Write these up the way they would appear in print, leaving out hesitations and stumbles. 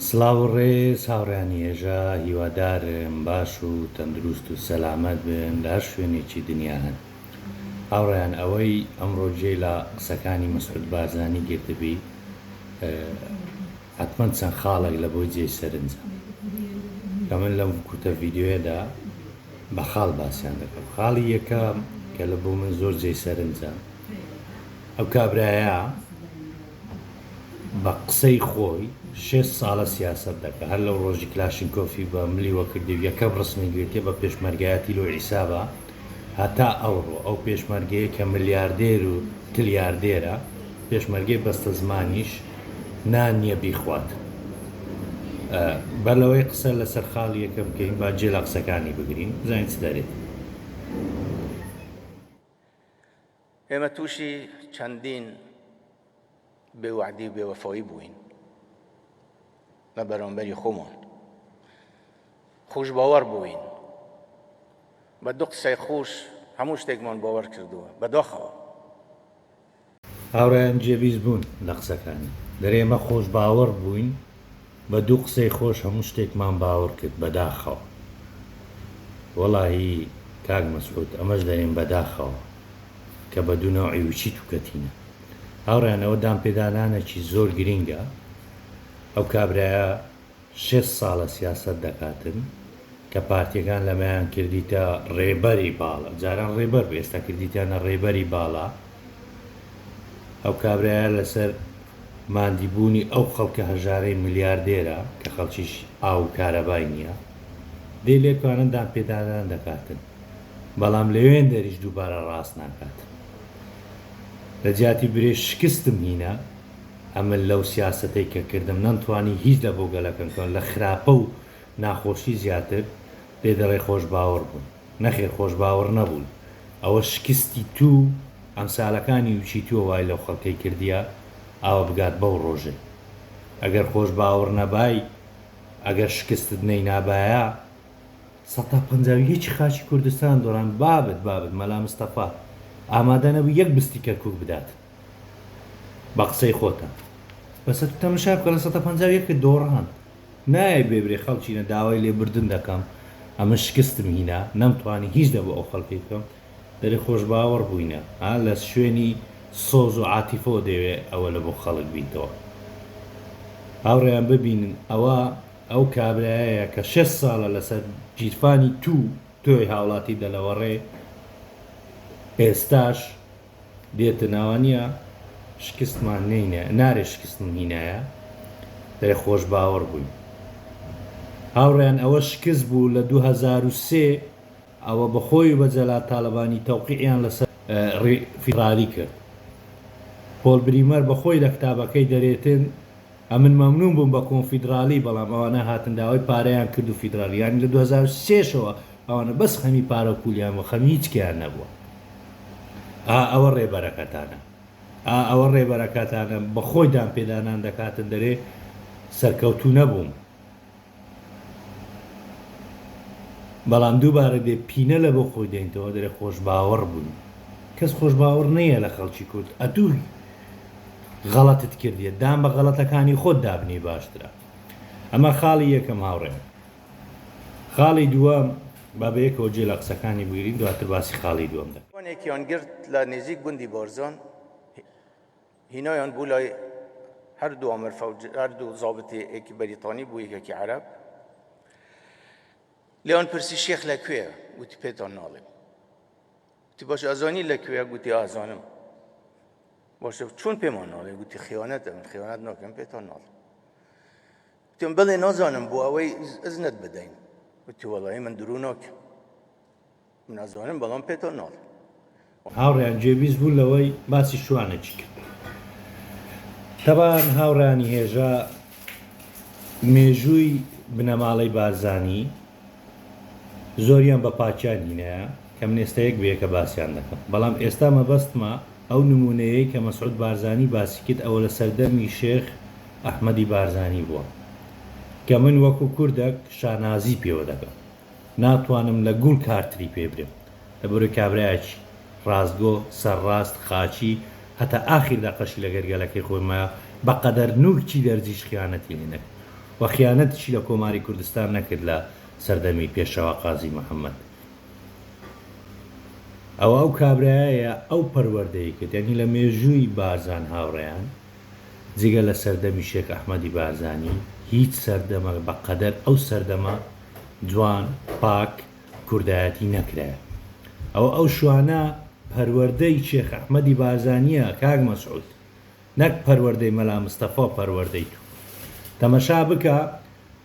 سڵاو و ڕێز هاوڕێانی هێژە هیوادارم باش و تەندروست و سەلامەت بن لە هەر شوێنێکی دنیا هەن. هاوڕێیان ئەوەی ئەمڕۆ جێ لە قسەکانی مەسعود بارزانی گرتبی حتمما چەند خاڵێک لە بۆی جێی سەرنجە کە من لەم کوتە ڤیدیۆیەدا بە خاڵ باسییان دەکەم. خاڵی یەکەم کە لە بۆ من زۆر جێی سەرنجە، ئەو کابرایە بە قسەی خۆی 6 ساڵە سیاسەت دەکە. هەر لەو ڕۆژی کلاشینکۆفی بە ملیوە کردی و یەکەم ڕسمی گرتێ بە پێشمەرگایەتی لۆ عیسابە هەتا ئەوڕۆ ئەو پێشمەرگەیە کە ملیاردێر و تلیاردێرە، پێشمەرگەی بەستە زمانیش نان نییە بیخوات. بەلەوەی قسە لەسەر خاڵی یەکەم بکەین با جێ لە قسەکانی بگرین بزانین چ دەرێت. ئێمە تووشی چەندین بێوەعدی و بێوەفایی بووین لە بەرامبەری خۆمان، خوش باوەڕ بووین بە دوو قسەی خوش هەموو شتێکمان باوەڕ کردووە بەداخەوە. هاوڕێیان جێبیست بوون لە قسەکانی دەرێ ئێمە خۆش باوەڕ بووین بە دوو قسەی خۆش هەموو شتێکمان باوەڕ کرد بەداخەوە. وەڵاهی کاک مەسعود ئەمەش دەرێن بەداخەوە کە بە دوو نەوعی وچیت و کەتینە. هاوڕێیانەوە دام پێدانانێکی زۆر گرینگە. ئەو کابرایە 6 ساڵە سیاسەت دەکاتن کە پارتیەکان لەمایان کردیتە ڕێبەری باڵا، جاران ڕێبەر بێ، ئێستا کردیتیانە ڕێبەری باڵا. ئەو کابرایە لەسەر ماندیبوونی ئەو خەڵکە هەژارەی ملیاردێرە کە خەڵکیش ئاو و کارەبای نییە دێ لێکوانن دام پێدانان دەکاتن، بەڵام لەوێن دەریش دووبارە ڕاست ناکات. لە جیاتی برێ شکستم هینە ئەمە لەو سیاسەتەی کە کردم نەمتوانی هیچ لە بۆ گەلەکەم کەن لە خراپە و ناخۆشی زیاتر لێ دەڕێ خۆش باوەڕ بوون. نەخێر خۆش باوەڕ نەبوون، ئەوە شکستی تو ئەمسالەکانی وچی تووە وای لەو خەڵکەی کردیە ئاوە بگات بەو ڕۆژێ. ئەگەر خۆش باوەڕ نەبای، ئەگەر شکستت نەی نابایە 150 خاچی کوردستان دۆڕان بابت مەلا مستەفا ئامادە نەبوو یەک بستی کەرکووک بدات بە قسەی خۆتە. بەسە تو تەمەشا بکە لە 150 دۆڕان نایە بێبرێ خەڵکینە داوای لێبردن دەکەم ئەمە شکستم هینە نەمتوانی هیچ دەبوو ئەو خەڵکی بکەم دەرێ خۆش باوەڕ بووینە لە شوێنی سۆز و عاتیفۆ دەوێ ئەوە لە بۆ خەڵک بیتەوە. هاوڕێیان ببینن ئەو کابرایەیە کە 6 ساڵە لەسەر جیرفانی تۆی هاوڵاتی دەلەوەڕێ، ئێستاش دێتە ناوانیە شکستمان نارێ شکستم هینایە دەرێ خۆش باوەڕ بووین. هاوڕێیان ئەوە شکست بوو لە 2003 ئەوە بەخۆی بەجەلا تاالبانی تەوقیعیان لەسەر فیدرالی کرد. پۆل بریمەر بەخۆی لە کتابەکەی دەرێتن ئەمن مەمنون بووم بە کۆنفیدرالی، بەڵام ئەوانە هاتن داوای پارەیان کرد و فیدرالیانی لە 2003ەوە ئەوانە بەس خەمی پارە کولیان و خەمی هیچکیان نەبووە. ئەوە ڕێبەرەکەتانە ئەوە ڕێبەرەکەتانە بەخۆی دام پێدانان دەکاتن دەرێ سەرکەوتوو نەبووم، بەڵام دووبارە دێ پینە لە بۆ خۆی دێنتەوە دەرێ خۆش باوەڕ بوون. کەس خۆش باوەڕ نەیە لە خەڵکی کورد، ئەدووی غەڵەتت کردیە دام بە غەڵەتەکانی خۆت دابنی باشترە. ئەمە خاڵی یەکەم هاوڕێ. خاڵی دووەم با بە یەکەوە جێ لە قسەکانی بگرین دواتر باسی خاڵی دووەم دەکەین. وانێکیان گرت لە نێزیک گوندی بارزان، هینایان بوو لای هەردوو ئەمەرفەوج هەردوو زابتێکی بەریتانی بوو یەکێکی عەرەب. لێوان پرسی شێخ لەکوێیە؟ گوتی پێتان ناڵێم. گوتی باش ئەزانی لەکوێیە؟ گوتی ئازانم. باشە چۆن پێمان ناڵێ؟ گوتی خیانەتە، من خیانەت ناکەم پێتان ناڵێم. گوتیم بەڵێ نازانم بۆ ئەوەی ئەزنت بدەین. گوتی وەڵاهی من درۆ ناکەم، من ئەزانم بەڵام پێتان ناڵێم. هاوڕێیان جێبیست بوو لەوەی باسی شوانەکی کرد. تەبان هاوڕانی هێژە مێژووی بنەماڵەی بارزانی زۆریان بە پاچیان هینەیە کە من ئێستا یەک بەیەکە باسییان دەکەم، بەڵام ئێستا مەبەستمە ئەو نمونەیەی کە مەسعود بارزانی باسی کرد ئەوە لە سەردەمی شێخ ئەحمەدی بارزانی بووە کە من وەکو کوردێک شانازی پێوە دەکەم، ناتوانم لە گوڵ کارتری پێ برێم لە بەرەوەی کابرایەکی ڕاستگۆ سەرڕاست خاچی هەتا ئاخر دەقەشی لە گەرگەلەکەی خۆیمایە بەقەدەر نورکی دەرجیش خیانەتی لێ نەکرد. و خیانەتشی لە کۆماری کوردستان نەکرد لە سەردەمی پێشەوا قازی محەممەد. ئەو کابرایە ئەو پەروەردەی کرد، یعنی لە مێژووی بارزان هاوڕێیان جگە لە سەردەمی شێخ ئەحمەدی بارزانی هیچ سەردەمە بەقەدەر ئەو سەردەمە جوان پاک کوردایەتی نەکرایە. ئەو شوانە پەروەردەی شێخ ئەحمەدی بارزانیە کاک مەسعود، نەک پەروەردەی مەلا مستەفا پەروەردەی تو. تەمەشا بکە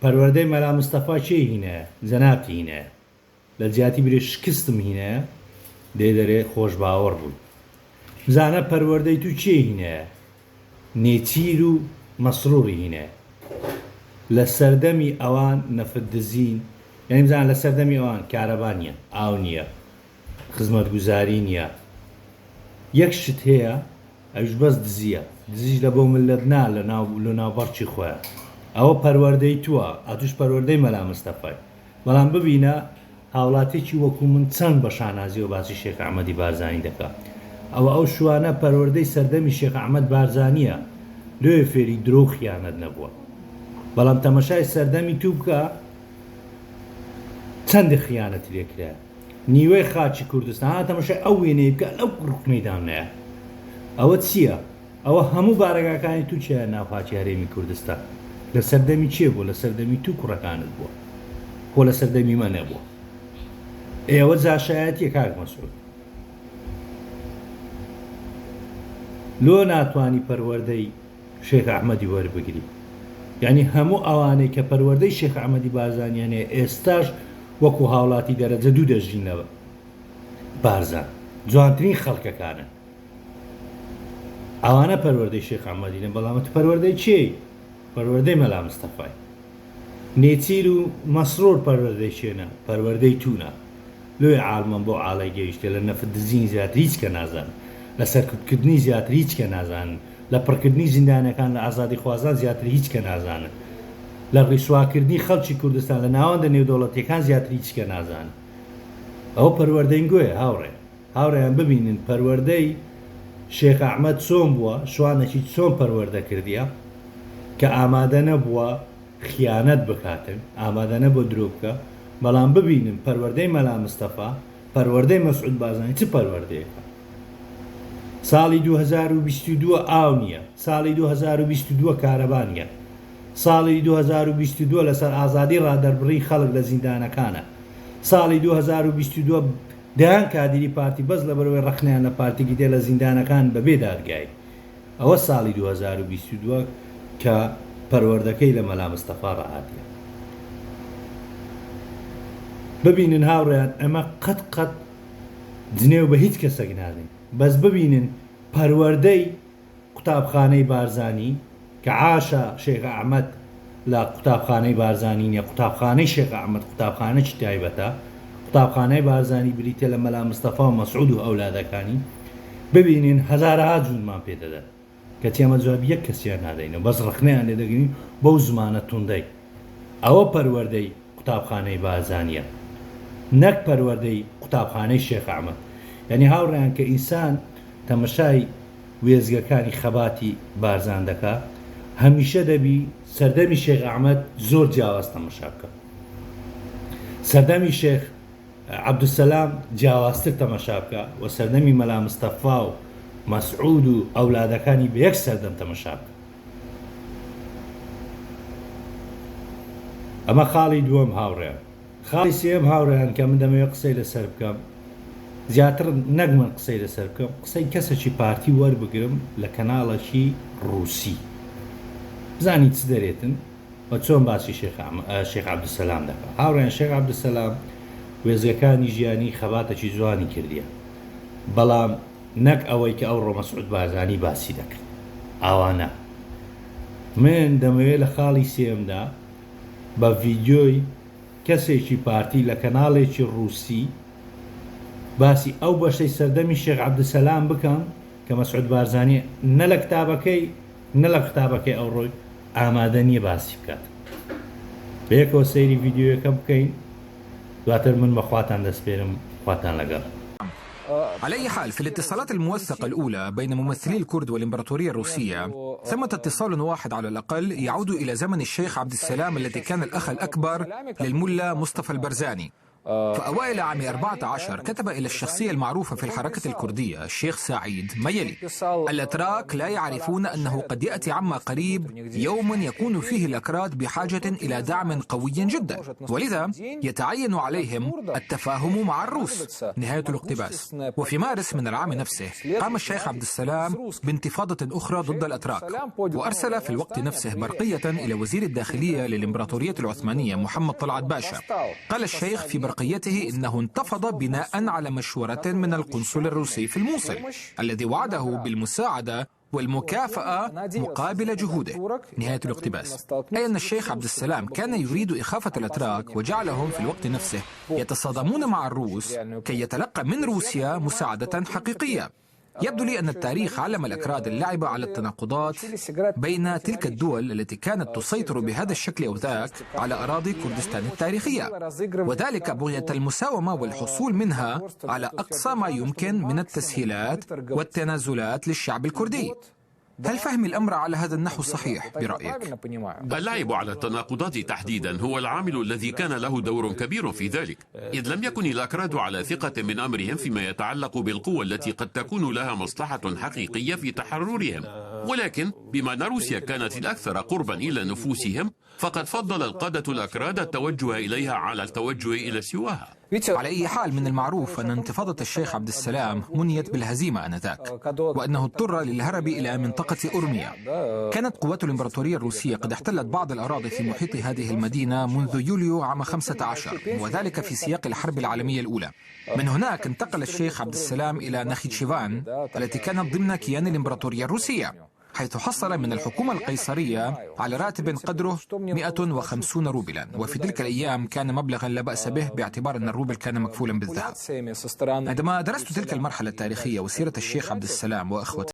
پەروەردەی مەلا مستەفا چێ هینەیە؟ جەنابی هینەیە، لە جیاتی برێ شکستم هینەیە دێ دەرێ خۆش باوەڕ بووی. بزانە پەروەردەی تو چێ هینەیە؟ نێچیر و مەسرووری هینەیە. لە سەردەمی ئەوان نەفت دزین، یعنی بزانە لە سەردەمی ئەوان کارەبا نییە، ئاو نییە، خزمەتگوزاری نییە. یەک شت هەیە ئەوش بەس دزیە، دزیش لە بۆ ملت نا لە ناوبەڕچی خۆیان. ئەوە پەروەردەی تووە، ئەتوش پەروەردەی مەلا مستەفای. بەڵام ببینە هاوڵاتێکی وەکو من چەند بە شانازی و باسی شێخ ئەحمەدی بارزانی دەکات. ئەو شوانە پەروەردەی سەردەمی شێخ ئەحمەد بارزانیە، لێ فێری درۆ خیانەت نەبووە. بەڵام تەمەشای سەردەمی تو بکە چەندی خیانەت لێکرا. نیوەی خاچی کوردستان ها تەمەشای ئەو وێنەی بکە لەو ڕوکمەیدانەیە. ئەوە چییە؟ ئەوە هەموو بارەگاکانی تو چیە ناوخاچی هەرێمی کوردستان؟ لە سەردەمی چێ بوو؟ لە سەردەمی تو کوڕەکانت بووە، خۆ لە سەردەمی مە نەبووە. ئێوە جاشایەتیە کاک مەسعود. لۆ ناتوانی پەروەردەی شێخ ئەحمەدی وەربگری. یعنی هەموو ئەوانەی کە پەروەردەی شێخ ئەحمەدی بارزانیانەیە ئێستاش وەکو هاوڵاتی دەرەجە دوو دەژینەوە بارزان، جوانترین خەڵکەکانن. ئەوانە پەروەردەی شێخ ئەحمەدین، بەڵامەت پەروەردەی چێ؟ پەروەردەی مەلا مستەفای. نێچیر و مەسرۆر پەروەردەی چێنە؟ پەروەردەی تونە. لۆی عالمەن بۆ ئاڵای گەیشتێ لە نەفت دزین زیاتر هیچ کە نازانن، لە سەرکردنی زیاتر هیچ کە نازانن، لە پڕکردنی زیندانەکان لە ئازادی خوازان زیاتر هیچ کە نازانن، لە ڕیسواکردنی خەڵکی کوردستان لە ناوەندە نێودەوڵەتیەکان زیاتر هیچ کە نازانن. ئەوە پەروەردەی گوێە هاوڕێیان ببینن پەروەردەی شێخ ئەحمەد چۆن بووە، شوانێکی چۆن پەروەردە کردیە کە ئامادە نەبووە خیانەت بکاتن، ئامادە نەبووە درۆ بکە. بەڵام ببینن پەروەردەی مەلا مستەفا، پەروەردەی مەسعود بارزانی چ پەروەردەیەکە؟ ساڵی 2022 ئاو نییە، ساڵی 2022 کارەبا نییە، ساڵی 2022 لەسەر ئازادی ڕادەربڕی خەڵک لە زیندانەکانە، ساڵی 2022 دایان کادری پارتی بەس لە بەرەوەی ڕەخنیان لە پارتیگی دێ لە زیندانەکان بەبێ دادگای. ئەوە ساڵی 2022 کە پەروەردەکەی لە مەلا مستەفا ڕەهاتیە. ببینن هاوڕێیان ئەمە قەت جنێو بە هیچ کەسێک نادەین، بەس ببینن پەروەردەی قوتابخانەی بارزانی کە عاشە شێخ ئەحمەد لە قوتابخانەی بارزانی نیە، قوتابخانەی شێخ ئەحمەد قوتابخانەی تایبەتە، قوتابخانەی بارزانی بریتە لە مەلا مستەفا و مەسعود و ئەولادەکانی. ببینین هەزارەها جوونمان پێدەدەن کە تێمە جواب یەک کەسیان نادەینەوە، بەس ڕخنەیان لێ دەگرین بەو زمانە توندەی. ئەوە پەروەردەی قوتابخانەی بارزانیە، نەک پەروەردەی قوتابخانەی شێخ ئەحمەد. یعنی هاوڕێیان کە ئینسان تەمەشای وێزگەکانی خەباتی بارزان دەکا، هەمیشە دەبی سەردەمی شێخ ئەحمەد زۆر جیاواز تەمەشا بکە، سەردەمی شێخ عەبدولسەلام جیاوازتر تەمەشا بکە، و سەردەمی مەلا مستەفا و مەسعود و ئەولادەکانی بە یەک سەردەم تەمەشا بکە. ئەمە خاڵی دووەم هاوڕێیان. خاڵی سێم هاوڕێیان کە من دەمەوێت قسەی لەسەر بکەم، زیاتر نەک من قسەی لەسەر بکەم، قسەی کەسێکی پارتی وەربگرم لە کەناڵێکی ڕووسی، بزانی چ دەرێتن و چۆن باسی شێخ عەبدولسەلام دەکات. هاوڕێیان شێخ عەبدولسەلام وێزگەکانی ژیانی خەباتێکی جوانی کردیە، بەڵام نەک ئەوەی کە ئەوڕۆ مەسعود بارزانی باسی دەکرد. ئاوانە من دەمەوێت لە خاڵی سێمدا بە ڤیدیۆی کەسێکی پارتی لە کەناڵێکی ڕووسی باسی ئەو بەشەی سەردەمی شێخ عەبدولسەلام بکەم کە مەسعود بارزانی نە لە کتابەکەی نە لە قوتابەکەی ئەوڕۆی ئامادە نییە باسی بکات. بەیەکەوە سەیری ڤیدیۆیەکە بکەین، دواتر من بە خواتان دەسپێرم، خواتان لەگەڵ. على أي حال، في الاتصالات الموثقة الأولى بين ممثلي الكرد والإمبراطورية الروسية ثمة اتصال واحد على الأقل يعود إلى زمن الشيخ عبد السلام الذي كان الأخ الأكبر للملا مصطفى البرزاني. فأوائل عام 14 كتب إلى الشخصية المعروفة في الحركة الكردية الشيخ سعيد ما يلي: الأتراك لا يعرفون أنه قد يأتي عما قريب يوم يكون فيه الأكراد بحاجة إلى دعم قوي جدا، ولذا يتعين عليهم التفاهم مع الروس. نهاية الاقتباس. وفي مارس من العام نفسه قام الشيخ عبد السلام بانتفاضة أخرى ضد الأتراك، وأرسل في الوقت نفسه برقية إلى وزير الداخلية للإمبراطورية العثمانية محمد طلعت باشا. قال الشيخ في برقيته إنه انتفض بناء على مشورة من القنصل الروسي في الموصل الذي وعده بالمساعدة والمكافأة مقابل جهوده. نهاية الاقتباس. أي أن الشيخ عبد السلام كان يريد إخافة الأتراك وجعلهم في الوقت نفسه يتصادمون مع الروس كي يتلقى من روسيا مساعدة حقيقية. يبدو لي أن التاريخ علم الأكراد اللعب على التناقضات بين تلك الدول التي كانت تسيطر بهذا الشكل أو ذاك على أراضي كردستان التاريخية، وذلك بغية المساومة والحصول منها على أقصى ما يمكن من التسهيلات والتنازلات للشعب الكردي. هل فهم الأمر على هذا النحو صحيح برأيك؟ اللعب على التناقضات تحديدا هو العامل الذي كان له دور كبير في ذلك، إذ لم يكن الأكراد على ثقة من أمرهم فيما يتعلق بالقوة التي قد تكون لها مصلحة حقيقية في تحررهم، ولكن بما أن روسيا كانت الأكثر قربا إلى نفوسهم فقد فضل القادة الأكراد التوجه إليها على التوجه إلى سواها. على أي حال، من المعروف أن انتفاضة الشيخ عبد السلام منيت بالهزيمة آنذاك، وأنه اضطر للهرب إلى منطقة أورميا. كانت قوات الإمبراطورية الروسية قد احتلت بعض الأراضي في محيط هذه المدينة منذ يوليو عام 15، وذلك في سياق الحرب العالمية الأولى. من هناك انتقل الشيخ عبد السلام إلى نخيتشيفان التي كانت ضمن كيان الإمبراطورية الروسية، حيث حصل من الحكومة القيصرية على راتب قدره 150 روبلا، وفي تلك الأيام كان مبلغا لا بأس به باعتبار أن الروبل كان مكفولا بالذهب. عندما درست تلك المرحلة التاريخية وسيرة الشيخ عبد السلام وأخوته